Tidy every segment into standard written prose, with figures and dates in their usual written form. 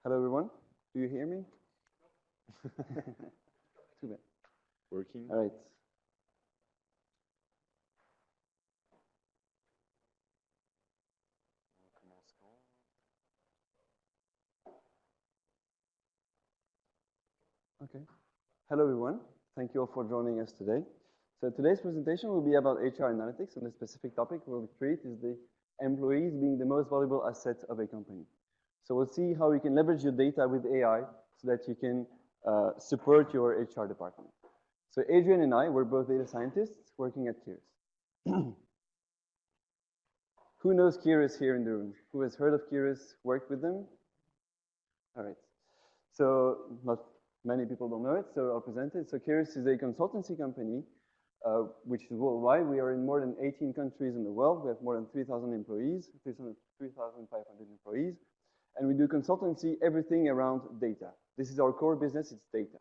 Hello, everyone. Do you hear me? Too bad. Working. All right. Okay. Hello, everyone. Thank you all for joining us today. So today's presentation will be about HR analytics, and the specific topic we'll treat is the employees being the most valuable asset of a company. So we'll see how you can leverage your data with AI so that you can support your HR department. So Adrian and I, we're both data scientists working at Kairos. Who knows Kairos here in the room? Who has heard of Kairos, worked with them? All right. So not many people don't know it, so I'll present it. So Kairos is a consultancy company, which is worldwide. We are in more than 18 countries in the world. We have more than 3,000 employees, 3,500 employees. And we do consultancy, everything around data. This is our core business, it's data.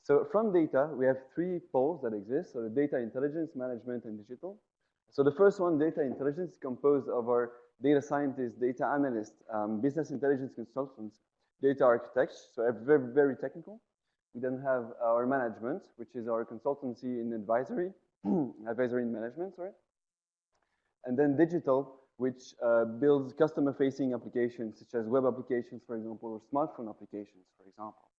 So from data, we have three poles that exist. So the data intelligence, management, and digital. So the first one, data intelligence, is composed of our data scientists, data analysts, business intelligence consultants, data architects, so very, very technical. We then have our management, which is our consultancy in advisory, advisory in management, sorry. And then digital, which builds customer-facing applications, such as web applications, for example, or smartphone applications, for example.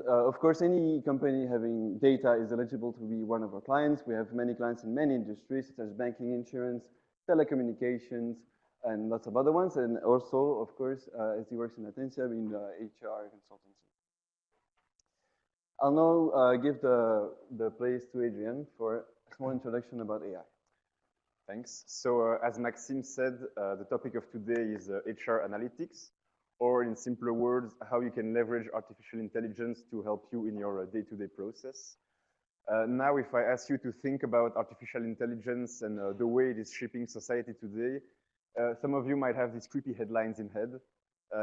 Of course, any company having data is eligible to be one of our clients. We have many clients in many industries, such as banking, insurance, telecommunications, and lots of other ones. And also, of course, as he works in Atencia, in HR consultancy. I'll now give the place to Adrian for a small introduction about AI. Thanks. So as Maxime said, the topic of today is HR analytics, or in simpler words, how you can leverage artificial intelligence to help you in your day-to-day process. Now, if I ask you to think about artificial intelligence and the way it is shaping society today, some of you might have these creepy headlines in head.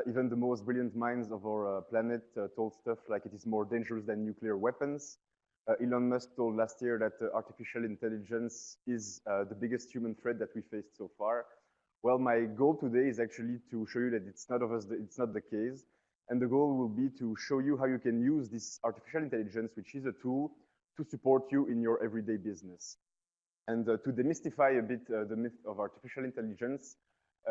Even the most brilliant minds of our planet told stuff like it is more dangerous than nuclear weapons. Elon Musk told last year that artificial intelligence is the biggest human threat that we faced so far. Well, my goal today is actually to show you that it's not the case. And the goal will be to show you how you can use this artificial intelligence, which is a tool to support you in your everyday business. And to demystify a bit the myth of artificial intelligence,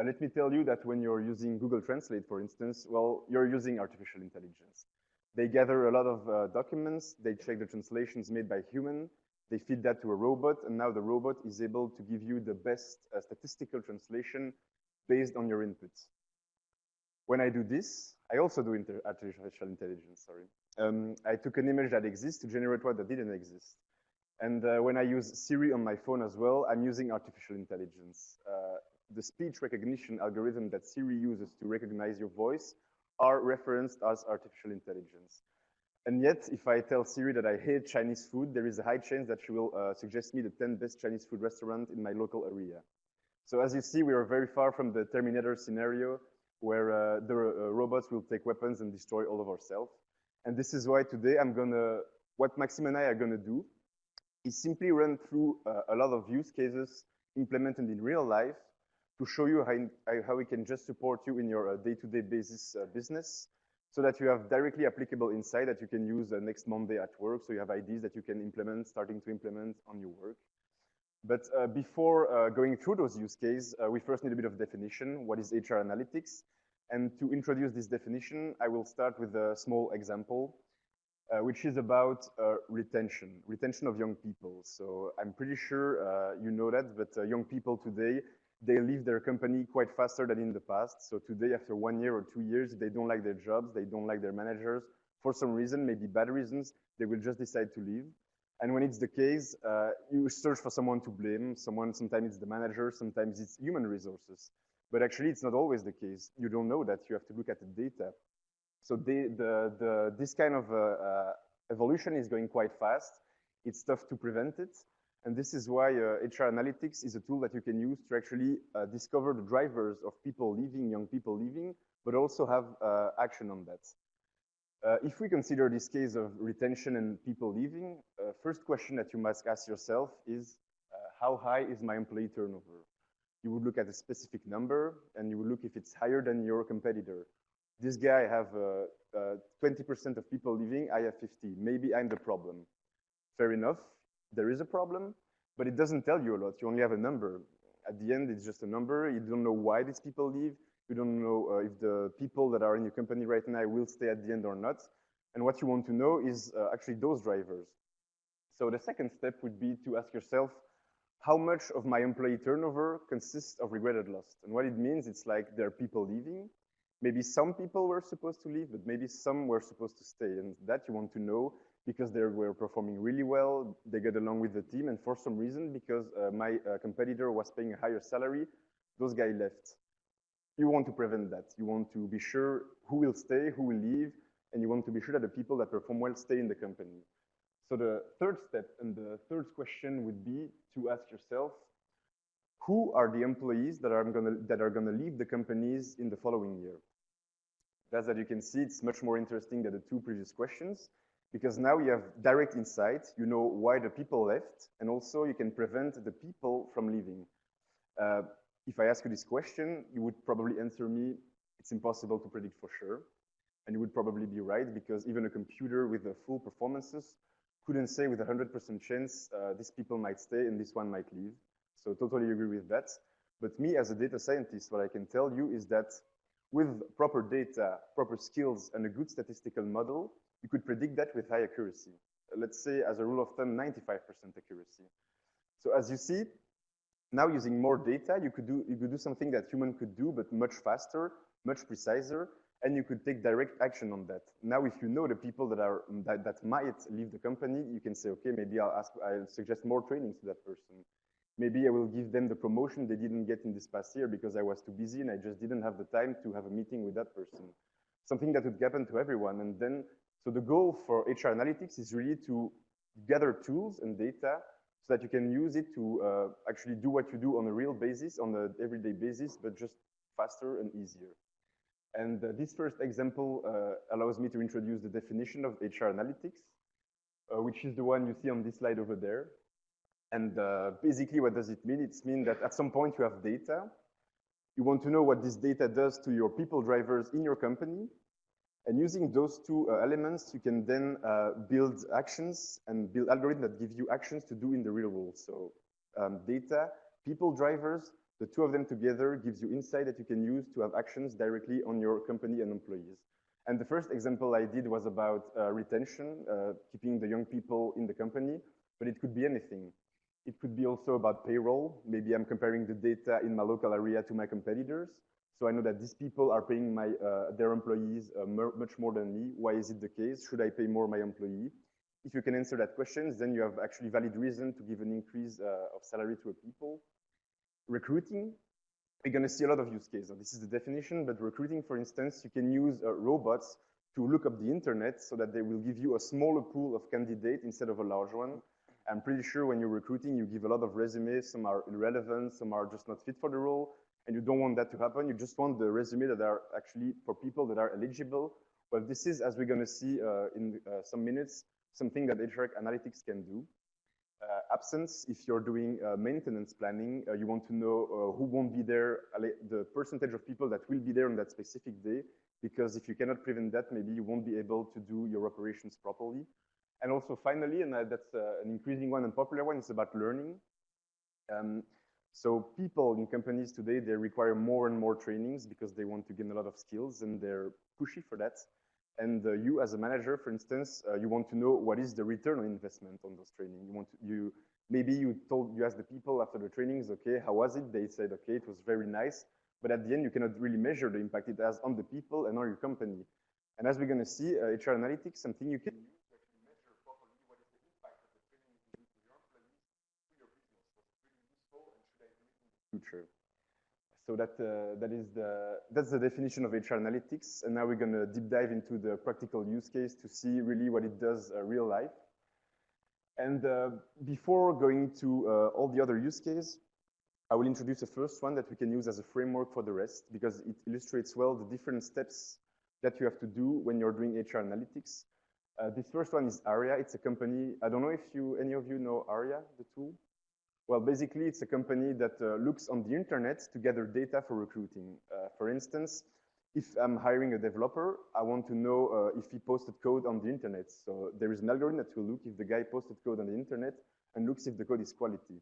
let me tell you that when you're using Google Translate, for instance, well, you're using artificial intelligence. They gather a lot of documents, they check the translations made by human, they feed that to a robot, and now the robot is able to give you the best statistical translation based on your inputs. When I do this, I also do artificial intelligence, sorry. I took an image that exists to generate one that didn't exist. And when I use Siri on my phone as well, I'm using artificial intelligence. The speech recognition algorithm that Siri uses to recognize your voice are referenced as artificial intelligence. And yet, if I tell Siri that I hate Chinese food, there is a high chance that she will suggest me the 10 best Chinese food restaurants in my local area. So as you see, we are very far from the Terminator scenario where the robots will take weapons and destroy all of ourselves. And this is why today what Maxime and I are gonna do is simply run through a lot of use cases implemented in real life to show you how we can just support you in your day-to-day basis business, so that you have directly applicable insight that you can use next Monday at work, so you have ideas that you can starting to implement on your work. But before going through those use cases, we first need a bit of definition. What is HR analytics? And to introduce this definition, I will start with a small example, which is about retention of young people. So I'm pretty sure you know that, but young people today, they leave their company quite faster than in the past. So today, after 1 year or 2 years, they don't like their jobs, they don't like their managers. For some reason, maybe bad reasons, they will just decide to leave. And when it's the case, you search for someone to blame. Sometimes it's the manager, sometimes it's human resources. But actually, it's not always the case. You don't know that, you have to look at the data. So this kind of evolution is going quite fast. It's tough to prevent it. And this is why HR analytics is a tool that you can use to actually discover the drivers of people leaving, young people leaving, but also have action on that. If we consider this case of retention and people leaving, first question that you must ask yourself is, how high is my employee turnover? You would look at a specific number, and you would look if it's higher than your competitor. This guy have 20% of people leaving, I have 50. Maybe I'm the problem. Fair enough, there is a problem, but it doesn't tell you a lot. You only have a number. At the end, it's just a number. You don't know why these people leave. You don't know if the people that are in your company right now will stay at the end or not. And what you want to know is actually those drivers. So the second step would be to ask yourself, how much of my employee turnover consists of regretted loss? And what it means, it's like there are people leaving. Maybe some people were supposed to leave, but maybe some were supposed to stay. And that you want to know because they were performing really well, they get along with the team, and for some reason, because my competitor was paying a higher salary, those guys left. You want to prevent that. You want to be sure who will stay, who will leave, and you want to be sure that the people that perform well stay in the company. So the third step and the third question would be to ask yourself, who are the employees that are gonna leave the companies in the following year? As you can see, it's much more interesting than the two previous questions, because now you have direct insight, you know why the people left, and also you can prevent the people from leaving. If I ask you this question, you would probably answer me, it's impossible to predict for sure. And you would probably be right, because even a computer with the full performances couldn't say with 100% chance, these people might stay and this one might leave. So totally agree with that. But me as a data scientist, what I can tell you is that with proper data, proper skills, and a good statistical model, you could predict that with high accuracy. Let's say, as a rule of thumb, 95% accuracy. So as you see, now using more data, you could do something that human could do, but much faster, much preciser, and you could take direct action on that. Now, if you know the people that might leave the company, you can say, okay, maybe I'll suggest more trainings to that person. Maybe I will give them the promotion they didn't get in this past year because I was too busy and I just didn't have the time to have a meeting with that person. Something that would happen to everyone. And then, so the goal for HR analytics is really to gather tools and data so that you can use it to actually do what you do on a real basis, on an everyday basis, but just faster and easier. And this first example allows me to introduce the definition of HR analytics, which is the one you see on this slide over there. And basically, what does it mean? It means that at some point you have data. You want to know what this data does to your people drivers in your company. And using those two elements, you can then build actions and build algorithms that give you actions to do in the real world. So data, people drivers, the two of them together gives you insight that you can use to have actions directly on your company and employees. And the first example I did was about retention, keeping the young people in the company, but it could be anything. It could be also about payroll. Maybe I'm comparing the data in my local area to my competitors. So I know that these people are paying their employees much more than me. Why is it the case? Should I pay more my employee? If you can answer that question, then you have actually valid reason to give an increase of salary to a people. Recruiting, we're going to see a lot of use cases. This is the definition, but recruiting, for instance, you can use robots to look up the internet so that they will give you a smaller pool of candidates instead of a large one. I'm pretty sure when you're recruiting, you give a lot of resumes, some are irrelevant, some are just not fit for the role, and you don't want that to happen. You just want the resume that are actually for people that are eligible. Well, this is, as we're going to see in some minutes, something that HR analytics can do. Absence, if you're doing maintenance planning, you want to know who won't be there, the percentage of people that will be there on that specific day, because if you cannot prevent that, maybe you won't be able to do your operations properly. And also finally, and that's an increasing one and popular one, is about learning. So people in companies today, they require more and more trainings because they want to gain a lot of skills and they're pushy for that. And you as a manager, for instance, you want to know what is the return on investment on those training. Maybe you asked the people after the trainings, okay, how was it? They said, okay, it was very nice. But at the end, you cannot really measure the impact it has on the people and on your company. And as we're going to see, HR analytics, something you can use to actually measure properly what is the impact of the training you do to your employees, to your business. Was it really useful, and should I do it in the future? So that's the definition of HR analytics. And now we're going to deep dive into the practical use case to see really what it does real life. And before going to all the other use cases, I will introduce the first one that we can use as a framework for the rest, because it illustrates well the different steps that you have to do when you're doing HR analytics. This first one is Aria. It's a company. I don't know if any of you know Aria, the tool. Well, basically, it's a company that looks on the internet to gather data for recruiting. For instance, if I'm hiring a developer, I want to know if he posted code on the internet. So there is an algorithm that will look if the guy posted code on the internet and looks if the code is quality.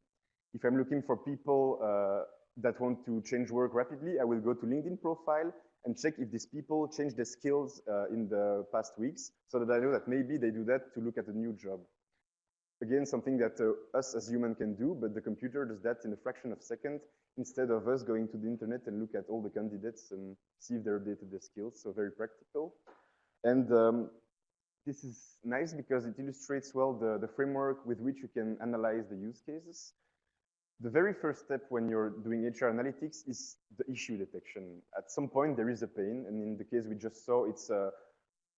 If I'm looking for people that want to change work rapidly, I will go to LinkedIn profile and check if these people change their skills in the past weeks so that I know that maybe they do that to look at a new job. Again, something that us as humans can do, but the computer does that in a fraction of a second instead of us going to the internet and look at all the candidates and see if they're updated their skills. So very practical. And this is nice because it illustrates well the framework with which you can analyze the use cases. The very first step when you're doing HR analytics is the issue detection. At some point, there is a pain, and in the case we just saw, it's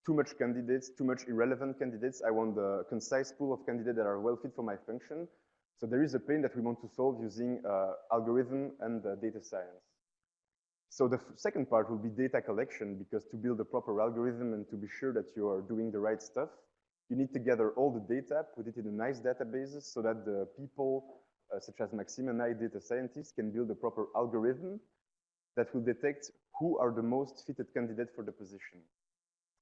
too much candidates, too much irrelevant candidates. I want a concise pool of candidates that are well fit for my function. So there is a pain that we want to solve using algorithm and data science. So the second part will be data collection, because to build a proper algorithm and to be sure that you are doing the right stuff, you need to gather all the data, put it in a nice databases so that the people, such as Maxime and I, data scientists, can build a proper algorithm that will detect who are the most fitted candidate for the position.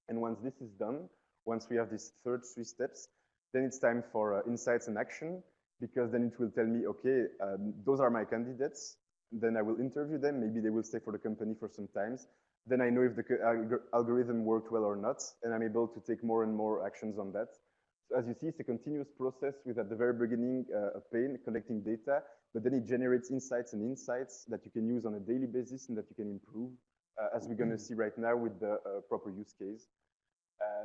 And once this is done, once we have these third three steps, then it's time for insights and action, because then it will tell me, okay, those are my candidates. Then I will interview them. Maybe they will stay for the company for some times. Then I know if the algorithm worked well or not, and I'm able to take more and more actions on that. So as you see, it's a continuous process with, at the very beginning, a pain, collecting data, but then it generates insights and insights that you can use on a daily basis and that you can improve, as we're going to see right now with the proper use case.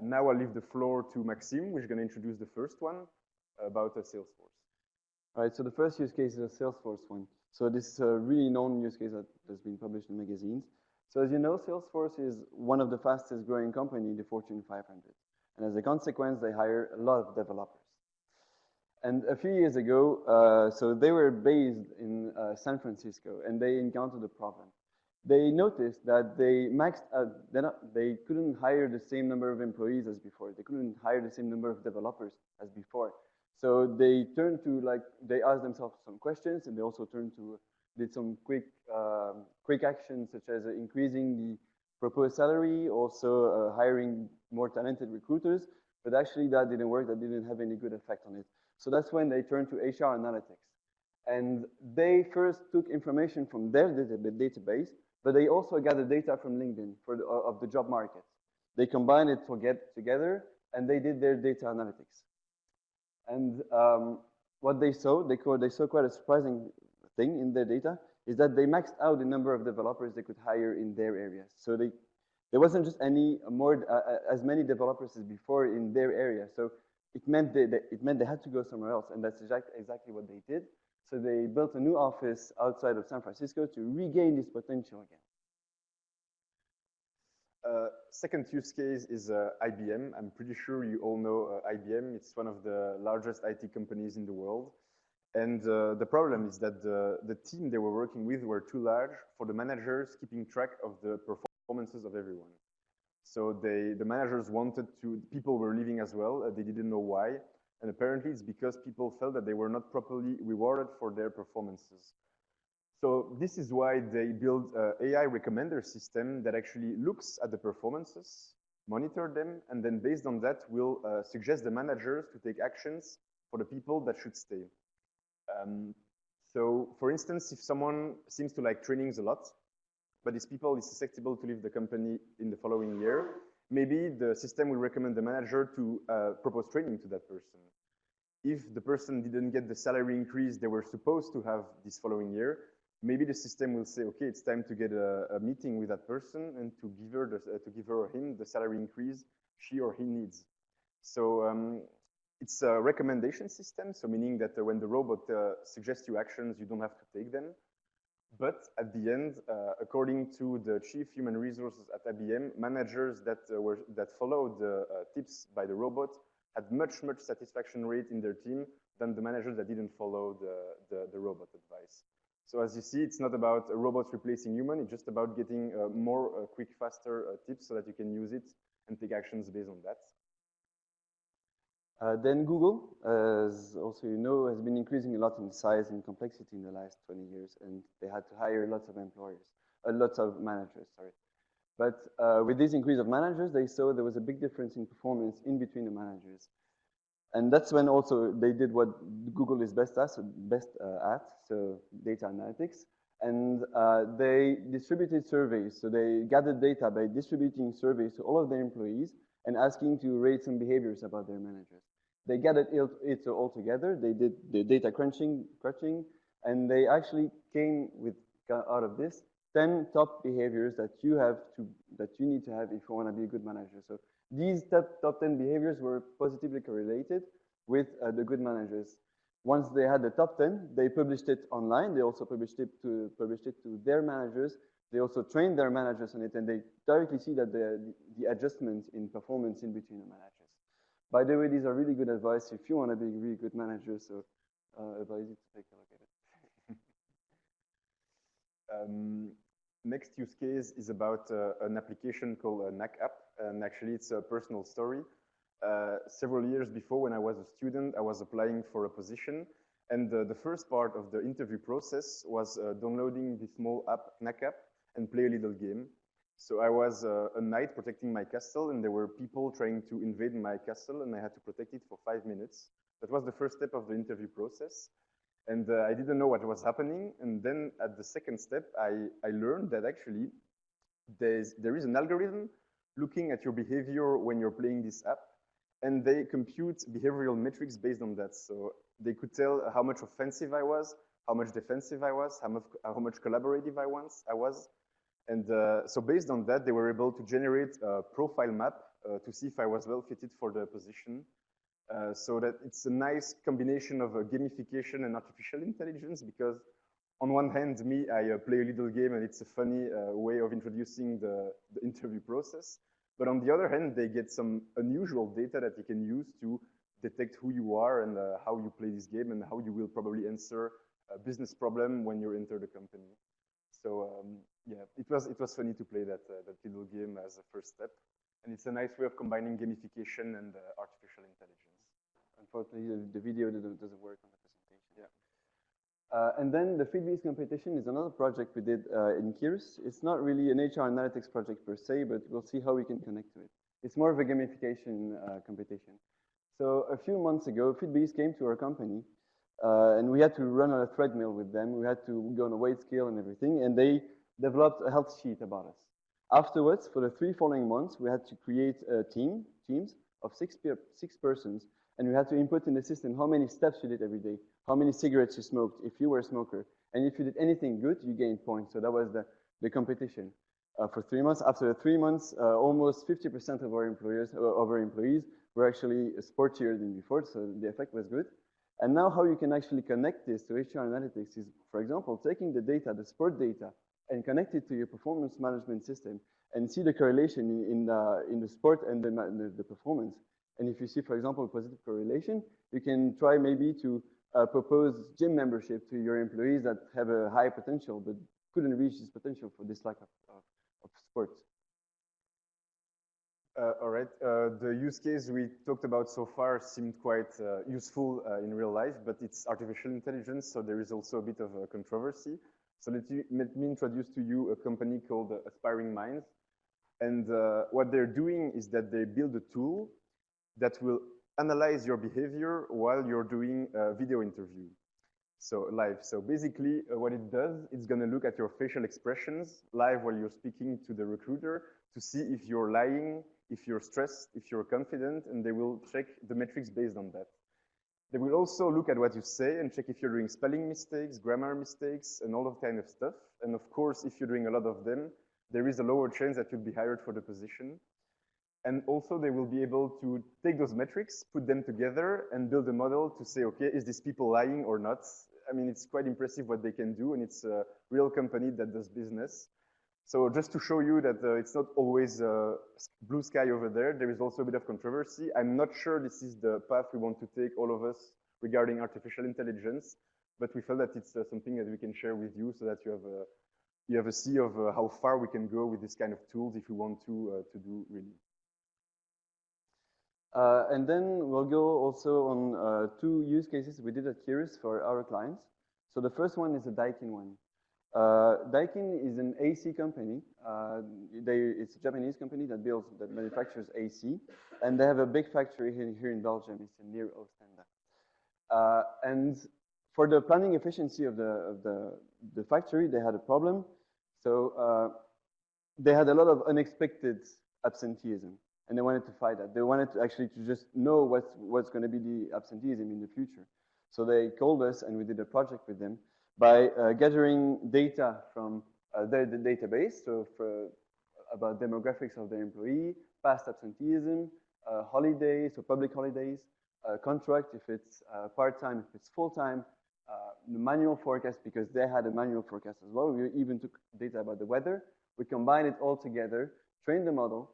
Now I'll leave the floor to Maxime, who's going to introduce the first one about Salesforce. All right, so the first use case is a Salesforce one. So this is a really known use case that has been published in magazines. So as you know, Salesforce is one of the fastest growing company in the Fortune 500. And as a consequence, they hire a lot of developers. And a few years ago, so they were based in San Francisco, and they encountered a problem. They noticed that they maxed out, they couldn't hire the same number of employees as before. They couldn't hire the same number of developers as before. So they turned to, like, they asked themselves some questions, and they also did some quick actions, such as increasing the proposed salary, also hiring more talented recruiters. But actually that didn't work, that didn't have any good effect on it. So that's when they turned to HR analytics. And they first took information from their database, but they also gathered data from LinkedIn of the job market. They combined it together, and they did their data analytics. And what they saw quite a surprising thing in their data, is that they maxed out the number of developers they could hire in their areas. So there wasn't just as many developers as before in their area. So it meant they had to go somewhere else, and that's exactly what they did. So they built a new office outside of San Francisco to regain this potential again. Second use case is IBM. I'm pretty sure you all know IBM. It's one of the largest IT companies in the world. And the problem is that the team they were working with were too large for the managers keeping track of the performances of everyone. So the managers wanted to, people were leaving as well. They didn't know why. And apparently it's because people felt that they were not properly rewarded for their performances. So this is why they built an AI recommender system that actually looks at the performances, monitor them, and then based on that will suggest the managers to take actions for the people that should stay. So for instance, if someone seems to like trainings a lot, but these people is susceptible to leave the company in the following year, maybe the system will recommend the manager to propose training to that person. If the person didn't get the salary increase they were supposed to have this following year, maybe the system will say, okay, it's time to get a meeting with that person and to give her or him the salary increase she or he needs. So it's a recommendation system, so meaning that when the robot suggests you actions, you don't have to take them. But at the end, according to the chief human resources at IBM, managers that followed the tips by the robot had much satisfaction rate in their team than the managers that didn't follow the robot advice. So as you see, it's not about robots replacing human, it's just about getting more quick, faster tips so that you can use it and take actions based on that. Then Google, as also you know, has been increasing a lot in size and complexity in the last 20 years, and they had to hire lots of employers, lots of managers, sorry. But with this increase of managers, they saw there was a big difference in performance in between the managers. And that's when also they did what Google is best at, so data analytics. And they distributed surveys. So they gathered data by distributing surveys to all of their employees and asking to rate some behaviors about their managers. They gathered it all together. They did the data crunching, and they actually came with, out of this, 10 top behaviors that you need to have if you want to be a good manager. So these top 10 behaviors were positively correlated with the good managers. Once they had the top 10, they published it online. They also published it to their managers. They also trained their managers on it, and they directly see that the adjustments in performance in between the managers. By the way, these are really good advice if you want to be a really good manager, so I advise you to take a look at it. Next use case is about an application called a NAC app, and actually it's a personal story. Several years before, when I was a student, I was applying for a position, and the first part of the interview process was downloading the small app, NAC app, and play a little game. So I was a knight protecting my castle, and there were people trying to invade my castle, and I had to protect it for 5 minutes. That was the first step of the interview process. And I didn't know what was happening. And then at the second step, I learned that actually there is an algorithm looking at your behavior when you're playing this app. And they compute behavioral metrics based on that. So they could tell how much offensive I was, how much defensive I was, how much collaborative I was. And so based on that, they were able to generate a profile map to see if I was well fitted for the position. So that it's a nice combination of gamification and artificial intelligence, because on one hand, I play a little game and it's a funny way of introducing the interview process. But on the other hand, they get some unusual data that you can use to detect who you are and how you play this game and how you will probably answer a business problem when you enter the company. So yeah, it was funny to play that little game as a first step. And it's a nice way of combining gamification and artificial intelligence. Unfortunately, the video doesn't work on the presentation. Yeah. And then the FeedBees competition is another project we did in Kiris. It's not really an HR analytics project per se, but we'll see how we can connect to it. It's more of a gamification competition. So a few months ago, FeedBees came to our company, and we had to run on a treadmill with them. We had to go on a weight scale and everything, and they developed a health sheet about us. Afterwards, for the 3 following months, we had to create teams of 6 persons, and we had to input in the system how many steps you did every day, how many cigarettes you smoked, if you were a smoker. And if you did anything good, you gained points. So that was the competition for 3 months. After the 3 months, almost 50% of our employees were actually sportier than before, so the effect was good. And now how you can actually connect this to HR analytics is, for example, taking the data, the sport data, and connect it to your performance management system and see the correlation in the sport and the performance. And if you see, for example, a positive correlation, you can try maybe to propose gym membership to your employees that have a high potential but couldn't reach this potential for this lack of sport. All right, the use case we talked about so far seemed quite useful in real life, but it's artificial intelligence, so there is also a bit of a controversy. So let me introduce to you a company called Aspiring Minds. And what they're doing is that they build a tool that will analyze your behavior while you're doing a video interview. So live. So basically what it does, it's gonna look at your facial expressions live while you're speaking to the recruiter to see if you're lying, if you're stressed, if you're confident, and they will check the metrics based on that. They will also look at what you say and check if you're doing spelling mistakes, grammar mistakes, and all of kind of stuff. And of course, if you're doing a lot of them, there is a lower chance that you'll be hired for the position. And also they will be able to take those metrics, put them together, and build a model to say, okay, is this people lying or not? I mean, it's quite impressive what they can do, and it's a real company that does business. So just to show you that it's not always blue sky over there, there is also a bit of controversy. I'm not sure this is the path we want to take, all of us, regarding artificial intelligence, but we felt that it's something that we can share with you so that you have a see of how far we can go with this kind of tools if we want to do really. And then we'll go also on two use cases we did at Curious for our clients. So the first one is the Daikin one. Daikin is an AC company. It's a Japanese company that manufactures AC, and they have a big factory here in Belgium. It's near Oostende. And for the planning efficiency of the factory, they had a problem. So they had a lot of unexpected absenteeism, and they wanted to fight that. They wanted to actually just know what's going to be the absenteeism in the future. So they called us, and we did a project with them by gathering data from the database, so about demographics of the employee, past absenteeism, holidays, so public holidays, contract, if it's part-time, if it's full-time, the manual forecast, because they had a manual forecast as well. We even took data about the weather. We combined it all together, trained the model,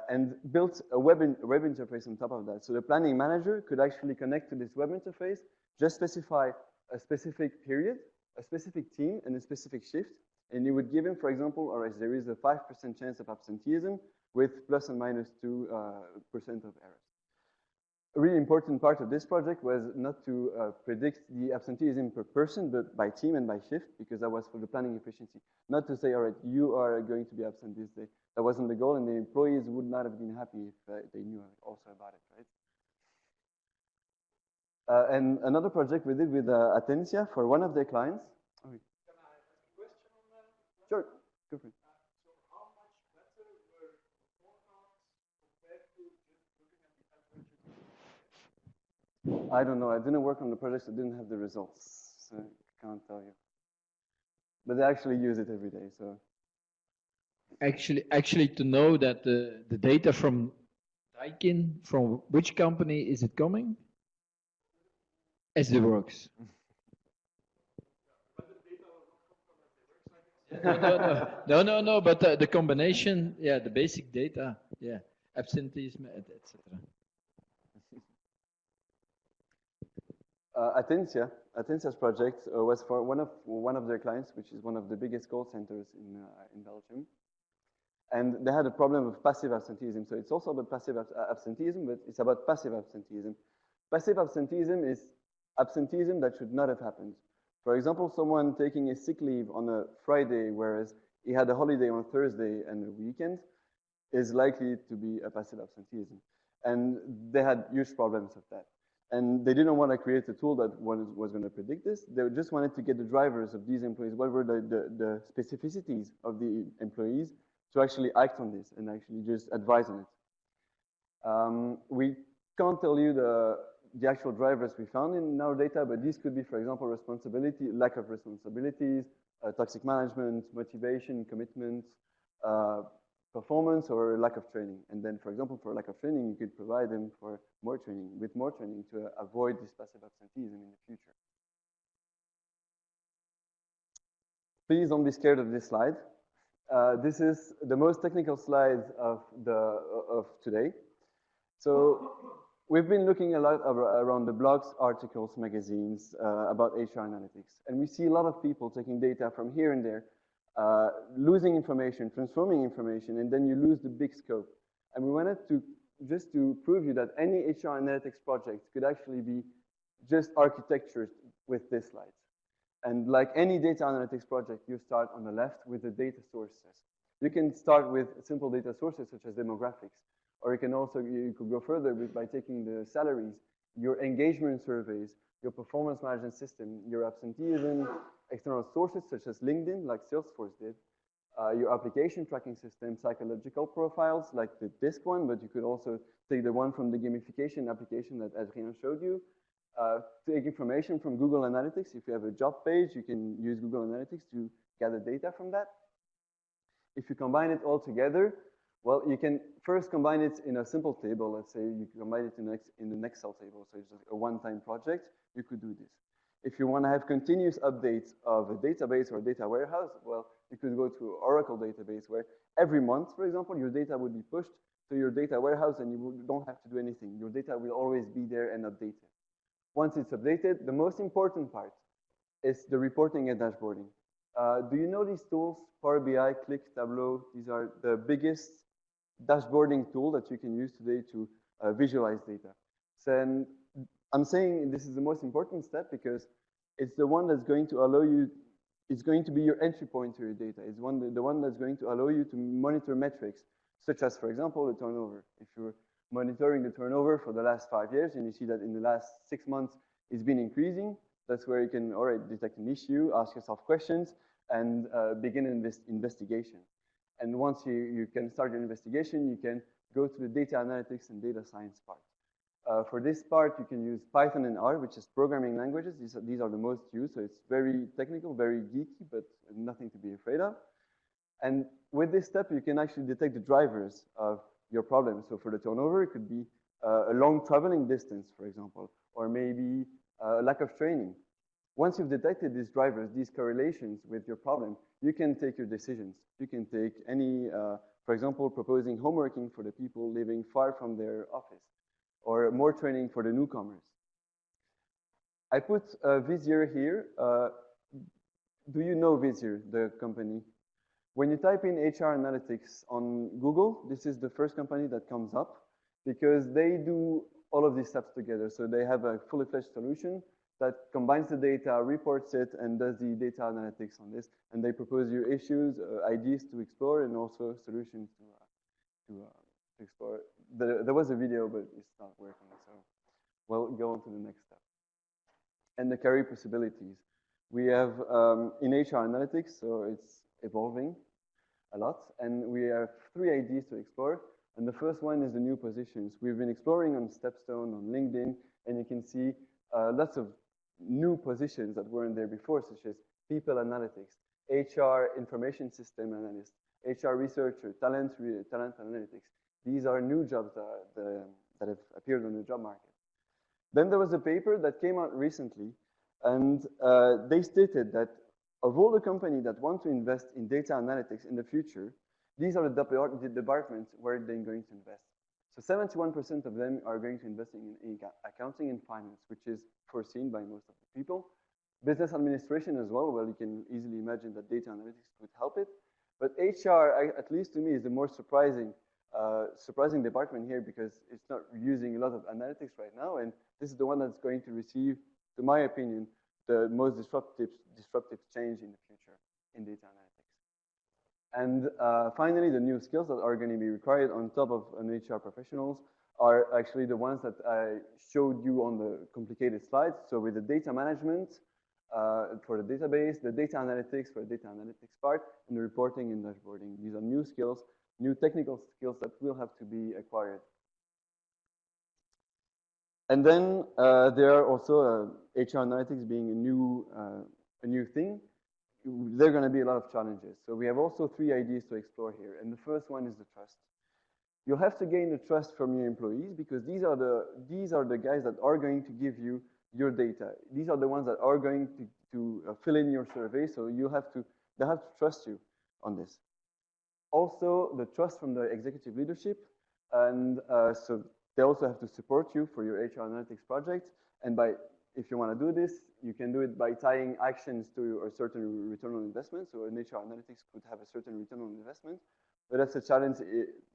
and built a web interface on top of that. So the planning manager could actually connect to this web interface, just specify a specific period, a specific team, and a specific shift. And you would give him, for example, all right, there is a 5% chance of absenteeism with plus and minus 2% of errors. A really important part of this project was not to predict the absenteeism per person, but by team and by shift, because that was for the planning efficiency. Not to say, all right, you are going to be absent this day. That wasn't the goal, and the employees would not have been happy if they knew also about it, right? And another project we did with Atencia for one of their clients. Oh, Can I ask a question on that? sure, go for it. So how much better were forecasts compared to just looking at the average? I don't know. I didn't work on the project, so I didn't have the results. So I can't tell you. But they actually use it every day, so. Actually, to know that the data from Daikin, from which company is it coming? SD Works. No, but the combination, yeah, the basic data, yeah, absenteeism, etc. Atencia's project was for one of their clients, which is one of the biggest call centers in Belgium. And they had a problem of passive absenteeism. So it's also about passive absenteeism, but it's about passive absenteeism. Passive absenteeism is absenteeism that should not have happened. For example, someone taking a sick leave on a Friday, whereas he had a holiday on Thursday and a weekend, is likely to be a passive absenteeism. And they had huge problems with that. And they didn't want to create a tool that was going to predict this. They just wanted to get the drivers of these employees, what were the specificities of the employees, to actually act on this and actually just advise on it. We can't tell you the actual drivers we found in our data, but these could be, for example, responsibility, lack of responsibilities, toxic management, motivation, commitment, performance, or lack of training. And then, for example, for lack of training, you could provide them for more training, to avoid this passive absenteeism in the future. Please don't be scared of this slide. This is the most technical slide of today. So we've been looking a lot around the blogs, articles, magazines about HR analytics. And we see a lot of people taking data from here and there, losing information, transforming information, and then you lose the big scope. And we wanted to just to prove you that any HR analytics project could actually be just architectured with this slide. And like any data analytics project, you start on the left with the data sources. You can start with simple data sources such as demographics, or you could go further by taking the salaries, your engagement surveys, your performance management system, your absenteeism, external sources such as LinkedIn, like Salesforce did, your application tracking system, psychological profiles like the DISC one, but you could also take the one from the gamification application that Adrien showed you. Take information from Google Analytics. If you have a job page, you can use Google Analytics to gather data from that. If you combine it all together, well, you can first combine it in a simple table. Let's say you combine it in an Excel table, so it's just a one-time project. You could do this. If you want to have continuous updates of a database or a data warehouse, well, you could go to Oracle database where every month, for example, your data would be pushed to your data warehouse and you don't have to do anything. Your data will always be there and updated. Once it's updated, the most important part is the reporting and dashboarding. Do you know these tools? Power BI, Click, Tableau, these are the biggest dashboarding tool that you can use today to visualize data. So, and I'm saying this is the most important step because it's the one that's going to allow you, it's going to be your entry point to your data. It's the one that's going to allow you to monitor metrics, such as, for example, the turnover. If you're monitoring the turnover for the last 5 years and you see that in the last 6 months it's been increasing, that's where you can already detect an issue, ask yourself questions, and begin an investigation. And once you can start your investigation, you can go to the data analytics and data science part. For this part, you can use Python and R, which is programming languages. These are the most used, so it's very technical, very geeky, but nothing to be afraid of. And with this step, you can actually detect the drivers of your problem. So for the turnover, it could be a long traveling distance, for example, or maybe a lack of training. Once you've detected these drivers, these correlations with your problem, you can take your decisions. You can take any, for example, proposing homeworking for the people living far from their office, or more training for the newcomers. I put Vizier here. Do you know Vizier, the company? When you type in HR analytics on Google, this is the first company that comes up because they do all of these steps together. So they have a fully fledged solution that combines the data, reports it, and does the data analytics on this. And they propose you issues, ideas to explore, and also solutions to explore. There was a video, but it's not working. So we'll go on to the next step. And the career possibilities. We have in HR analytics, so it's evolving a lot. And we have 3 ideas to explore. And the first one is the new positions. We've been exploring on Stepstone, on LinkedIn, and you can see lots of new positions that weren't there before, such as people analytics, HR information system analyst, HR researcher, talent analytics. These are new jobs that have appeared on the job market. Then there was a paper that came out recently, and they stated that of all the companies that want to invest in data analytics in the future, these are the departments where they're going to invest. So 71% of them are going to invest in accounting and finance, which is foreseen by most of the people. Business administration as well, well, you can easily imagine that data analytics would help it. But HR, at least to me, is the more surprising department here because it's not using a lot of analytics right now, and this is the one that's going to receive, to my opinion, the most disruptive change in the future in data analytics. And finally, the new skills that are going to be required on top of an HR professionals are actually the ones that I showed you on the complicated slides. So with the data management for the database, the data analytics for the data analytics part, and the reporting and dashboarding. These are new skills, new technical skills that will have to be acquired. And then there are also HR analytics being a new thing. There are going to be a lot of challenges. So we have also 3 ideas to explore here. And the first one is the trust. You'll have to gain the trust from your employees because these are the guys that are going to give you your data. These are the ones that are going to fill in your survey. So they have to trust you on this. Also, the trust from the executive leadership. And so they also have to support you for your HR analytics project. And if you want to do this, you can do it by tying actions to a certain return on investment. So an HR analytics could have a certain return on investment, but that's a challenge.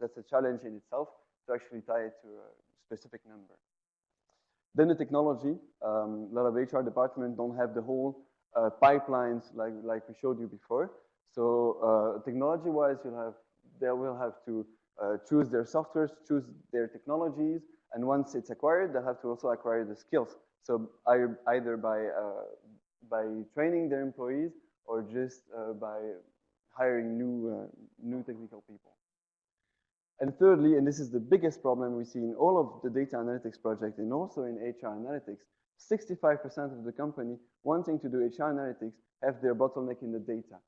That's a challenge in itself to actually tie it to a specific number. Then the technology. A lot of HR departments don't have the whole pipelines like we showed you before. So technology-wise, they will have to choose their softwares, choose their technologies, and once it's acquired, they'll have to also acquire the skills. So either by training their employees or just by hiring new technical people. And thirdly, and this is the biggest problem we see in all of the data analytics project and also in HR analytics, 65% of the company wanting to do HR analytics have their bottleneck in the data.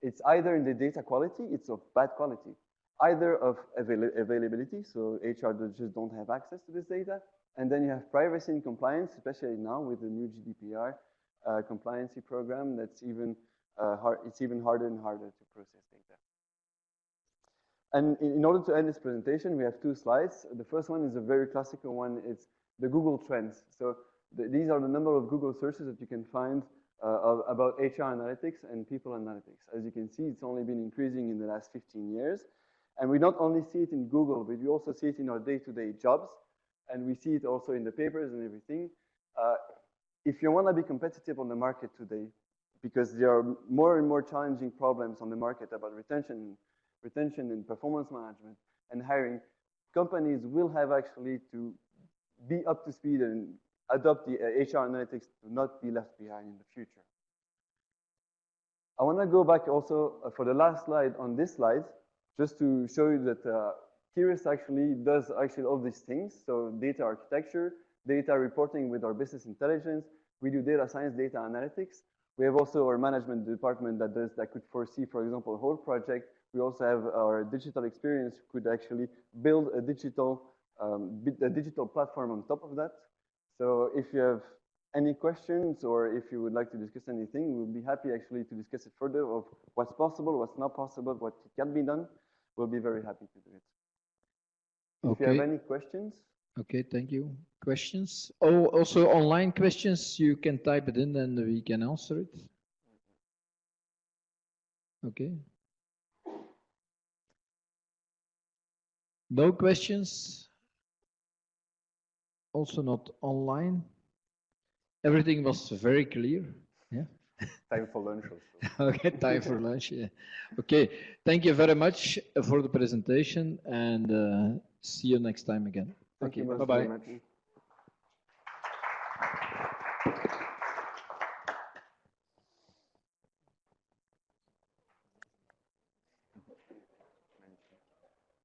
It's either in the data quality, it's of bad quality, either of availability, so HR just don't have access to this data, and then you have privacy and compliance, especially now with the new GDPR compliancy program. That's even it's even harder and harder to process data. And in order to end this presentation, we have 2 slides. The first one is a very classical one. It's the Google Trends. So these are the number of Google searches that you can find about HR analytics and people analytics. As you can see, it's only been increasing in the last 15 years. And we not only see it in Google, but we also see it in our day-to-day jobs. and we see it also in the papers and everything. If you want to be competitive on the market today, because there are more and more challenging problems on the market about retention and performance management and hiring, companies will have actually to be up to speed and adopt the HR analytics to not be left behind in the future. I want to go back also for the last slide on this slide, just to show you that Keras actually does all these things. So data architecture, data reporting with our business intelligence. We do data science, data analytics. We have also our management department that could foresee, for example, a whole project. We also have our digital experience could actually build a digital platform on top of that. So if you have any questions or if you would like to discuss anything, we'll be happy actually to discuss it further of what's possible, what's not possible, what can be done. We'll be very happy to do it. If you have any questions. Okay, thank you. Questions? Oh, also online questions, you can type it in and we can answer it. Okay. No questions? Also not online? Everything was very clear. Yeah. Time for lunch also. Okay, time for lunch. Yeah. Okay, thank you very much for the presentation and see you next time again. Thank Okay, you bye-bye. very much.